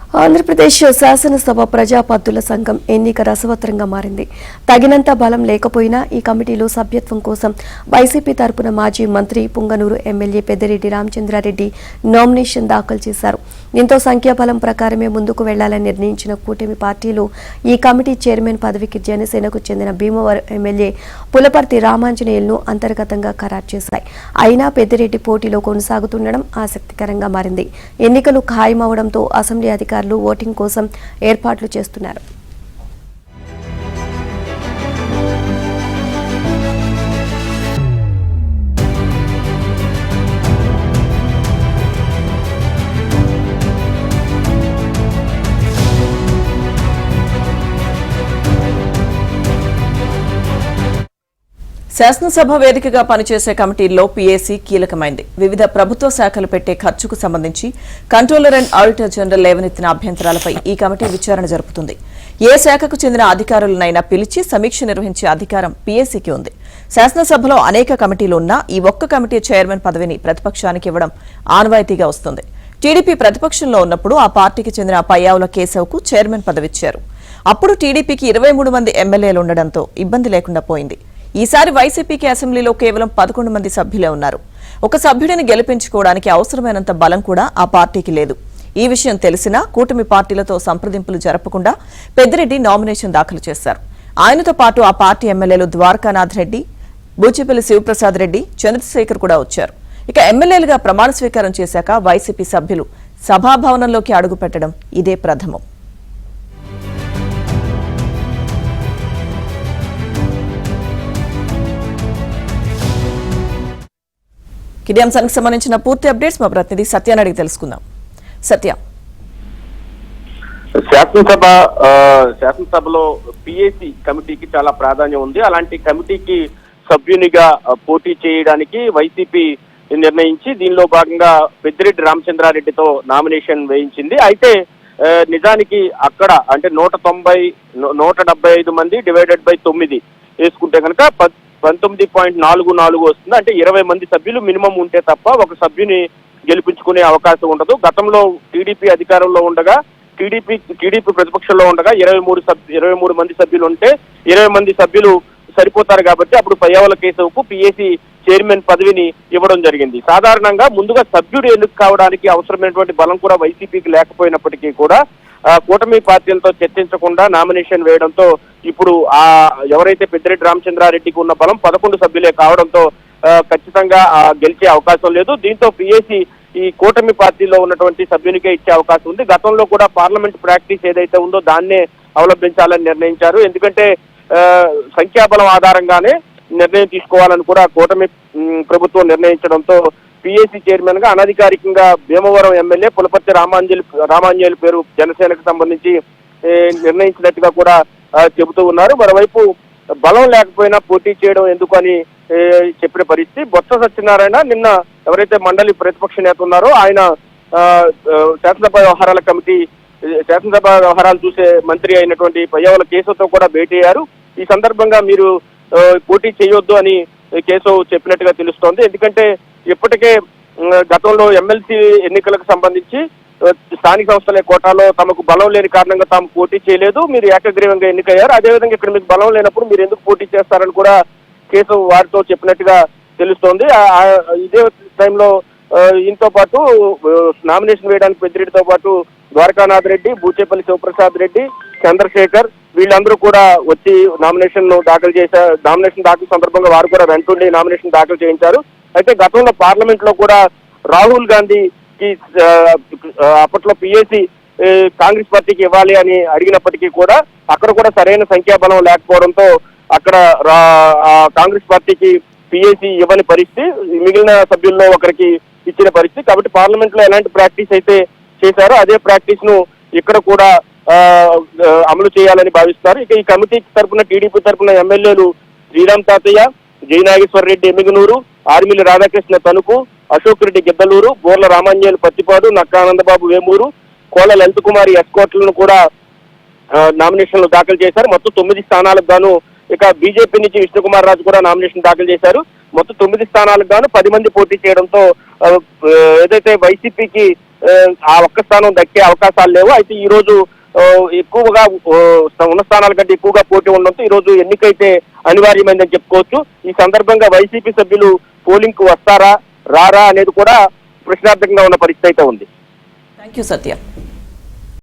ఆంధ్రప్రదేశ్ శాసనసభ ప్రజాపద్దుల సంఘం ఎన్నిక రసవత్తరంగా మారింది. తగినంత బలం లేకపోయినా ఈ కమిటీలో సభ్యత్వం కోసం వైసీపీ తరపున మాజీ మంత్రి పుంగనూరు ఎమ్మెల్యే పెద్దిరెడ్డి రామచంద్రారెడ్డి నామినేషన్ దాఖలు చేశారు. దీంతో సంఖ్యాబలం ప్రకారమే ముందుకు వెళ్లాలని నిర్ణయించిన కూటమి పార్టీలు ఈ కమిటీ చైర్మన్ పదవికి జనసేనకు చెందిన భీమవరం ఎమ్మెల్యే పులపర్తి రామాంజనేయులను అంతర్గతంగా ఖరారు చేశాయి. అయినా పెద్దిరెడ్డి పోటీలో కొనసాగుతుండడం ఆసక్తికరంగా మారింది. ఎన్నికలు ఖాయమవడంతో అసెంబ్లీ అధికారులు ఓటింగ్ కోసం ఏర్పాట్లు చేస్తున్నారు. శాసనసభ వేదికగా పనిచేసే కమిటీల్లో పీఏసీ కీలకమైంది. వివిధ ప్రభుత్వ శాఖలు పెట్టే ఖర్చుకు సంబంధించి కంట్రోలర్ అండ్ ఆడిటర్ జనరల్ లేవనెత్తిన అభ్యంతరాలపై ఈ కమిటీ విచారణ జరుపుతుంది. ఏ శాఖకు చెందిన అధికారులనైనా పిలిచి సమీక్ష నిర్వహించే అధికారం పీఏసీకి ఉంది. శాసనసభలో అనేక కమిటీలు ఉన్నా ఈ ఒక్క కమిటీ చైర్మన్ పదవిని ప్రతిపక్షానికి ఇవ్వడం ఆనవాయితీగా వస్తుంది. టీడీపీ ప్రతిపక్షంలో ఉన్నప్పుడు ఆ పార్టీకి చెందిన పయ్యావుల కేశవ్కు చైర్మన్ పదవిచ్చారు. అప్పుడు టీడీపీకి 23 మంది ఎమ్మెల్యేలు ఉండడంతో ఇబ్బంది లేకుండా పోయింది. ఈసారి వైసీపీకి అసెంబ్లీలో కేవలం 11 మంది సభ్యులే ఉన్నారు. ఒక సభ్యుడిని గెలిపించుకోవడానికి అవసరమైనంత బలం కూడా ఆ పార్టీకి లేదు. ఈ విషయం తెలిసినా కూటమి పార్టీలతో సంప్రదింపులు జరపకుండా పెద్దిరెడ్డి నామినేషన్ దాఖలు చేశారు. ఆయనతో పాటు ఆ పార్టీ ఎమ్మెల్యేలు ద్వారకానాథ్ రెడ్డి, బూచేపల్లి శివప్రసాద్ రెడ్డి, చంద్రశేఖర్ కూడా వచ్చారు. ఇక ఎమ్మెల్యేలుగా ప్రమాణ స్వీకారం చేశాక వైసీపీ సభ్యులు సభాభవనంలోకి అడుగుపెట్టడం ఇదే ప్రథమం. ఇదే అంశానికి సంబంధించిన పూర్తి అప్డేట్స్ మా ప్రతినిధి సత్యాన్ని అడిగి తెలుసుకుందాం. సత్య, శాసనసభలో పిఏసీ కమిటీకి చాలా ప్రాధాన్యం ఉంది. అలాంటి కమిటీకి సభ్యునిగా పోటీ చేయడానికి వైసీపీ నిర్ణయించి దీనిలో భాగంగా పెద్దిరెడ్డి రామచంద్రారెడ్డితో నామినేషన్ వేయించింది. అయితే నిజానికి అక్కడ అంటే 175 మంది డివైడెడ్ బై 9 వేసుకుంటే కనుక 19.44 వస్తుంది. అంటే 20 మంది సభ్యులు మినిమం ఉంటే తప్ప ఒక సభ్యుని గెలిపించుకునే అవకాశం ఉండదు. గతంలో టీడీపీ అధికారంలో ఉండగా టీడీపీ ప్రతిపక్షంలో ఉండగా 23 మంది సభ్యులు ఉంటే 20 మంది సభ్యులు సరిపోతారు కాబట్టి అప్పుడు పయ్యావుల కేశవ్కు పీఏసీ చైర్మన్ పదవిని ఇవ్వడం జరిగింది. సాధారణంగా ముందుగా సభ్యుడు ఎన్నిక కావడానికి అవసరమైనటువంటి బలం కూడా వైసీపీకి లేకపోయినప్పటికీ కూడా కూటమి పార్టీలతో చర్చించకుండా నామినేషన్ వేయడంతో ఇప్పుడు ఎవరైతే పెద్దిరెడ్డి రామచంద్రారెడ్డికి ఉన్న బలం 11 సభ్యులే కావడంతో ఖచ్చితంగా గెలిచే అవకాశం లేదు. దీంతో పీఏసీ ఈ కూటమి పార్టీలో ఉన్నటువంటి సభ్యునికే ఇచ్చే అవకాశం ఉంది. గతంలో కూడా పార్లమెంట్ ప్రాక్టీస్ ఏదైతే ఉందో దాన్నే అవలంబించాలని నిర్ణయించారు. ఎందుకంటే సంఖ్యాబలం ఆధారంగానే నిర్ణయం తీసుకోవాలని కూడా కూటమి ప్రభుత్వం నిర్ణయించడంతో పీఏసీ చైర్మన్ గా అనధికారికంగా భీమవరం ఎమ్మెల్యే పులపర్తి రామాంజనేయులు పేరు జనసేనకు సంబంధించి నిర్ణయించినట్టుగా కూడా చెబుతూ ఉన్నారు. మరోవైపు బలం లేకపోయినా పోటీ చేయడం ఎందుకు అని చెప్పిన పరిస్థితి. బొత్స సత్యనారాయణ నిన్న ఎవరైతే మండలి ప్రతిపక్ష నేత ఉన్నారో ఆయన శాసనసభ వ్యవహారాలు చూసే మంత్రి అయినటువంటి పయ్యావుల కేశవ్తో కూడా భేటీ అయ్యారు. ఈ సందర్భంగా మీరు పోటీ చేయొద్దు అని కేశవ్ చెప్పినట్టుగా తెలుస్తోంది. ఎందుకంటే ఇప్పటికే గతంలో ఎమ్మెల్సీ ఎన్నికలకు సంబంధించి స్థానిక సంస్థల కోటాలో తమకు బలం లేని కారణంగా తాము పోటీ చేయలేదు, మీరు ఏకగ్రీవంగా ఎన్నికయ్యారు. అదేవిధంగా ఇక్కడ మీకు బలం లేనప్పుడు మీరు ఎందుకు పోటీ చేస్తారని కూడా కేశవ్ వారితో చెప్పినట్టుగా తెలుస్తోంది. ఇదే టైంలో ఈయనతో పాటు నామినేషన్ వేయడానికి పెద్దిరెడ్డితో పాటు ద్వారకానాథ్ రెడ్డి, బూచేపల్లి శివప్రసాద్ రెడ్డి, చంద్రశేఖర్ వీళ్ళందరూ కూడా వచ్చి నామినేషన్ దాఖలు సందర్భంగా వారు కూడా వెంటుండి నామినేషన్ దాఖలు చేయించారు. అయితే గతంలో పార్లమెంట్ లో కూడా రాహుల్ గాంధీకి అప్పట్లో పీఏసీ కాంగ్రెస్ పార్టీకి ఇవ్వాలి అని అడిగినప్పటికీ కూడా అక్కడ కూడా సరైన సంఖ్యాబలం లేకపోవడంతో అక్కడ కాంగ్రెస్ పార్టీకి పీఏసీ ఇవ్వని పరిస్థితి, మిగిలిన సభ్యుల్లో ఒకరికి ఇచ్చిన పరిస్థితి. కాబట్టి పార్లమెంట్ లో ఎలాంటి ప్రాక్టీస్ అయితే చేశారో అదే ప్రాక్టీస్ ను ఇక్కడ కూడా అమలు చేయాలని భావిస్తారు. ఇక ఈ కమిటీ తరఫున టీడీపీ తరఫున ఎమ్మెల్యేలు శ్రీరామ్ తాతయ్య, జయనాగేశ్వర రెడ్డి ఎమ్మిగనూరు, ఆర్మిలి రాధాకృష్ణ తణుకు, అశోక్ రెడ్డి గిద్దలూరు, బోర్ల రామాంజనేయులు పత్తిపాడు, నక్కానందబాబు వేమూరు, కోల లలిత కుమారి ఎస్కోట్లను కూడా నామినేషన్లు దాఖలు చేశారు. మొత్తం 9 స్థానాలకు గాను ఇక బీజేపీ నుంచి విష్ణుకుమార్ రాజు కూడా నామినేషన్ దాఖలు చేశారు. మొత్తం 9 స్థానాలకు గాను 10 మంది పోటీ చేయడంతో ఏదైతే వైసీపీకి ఆ ఒక్క స్థానం దక్కే అవకాశాలు లేవు. అయితే ఈ రోజు ఎక్కువగా ఉన్న స్థానాల కంటే ఎక్కువగా పోటీ ఉండడంతో ఈ రోజు ఎన్నికైతే అనివార్యమైందని చెప్పుకోవచ్చు. ఈ సందర్భంగా వైసీపీ సభ్యులు పోలింగ్ కు వస్తారా రారా అనేది కూడా ప్రశ్నార్థకంగా ఉన్న పరిస్థితి అయితే ఉంది. Thank you Satya.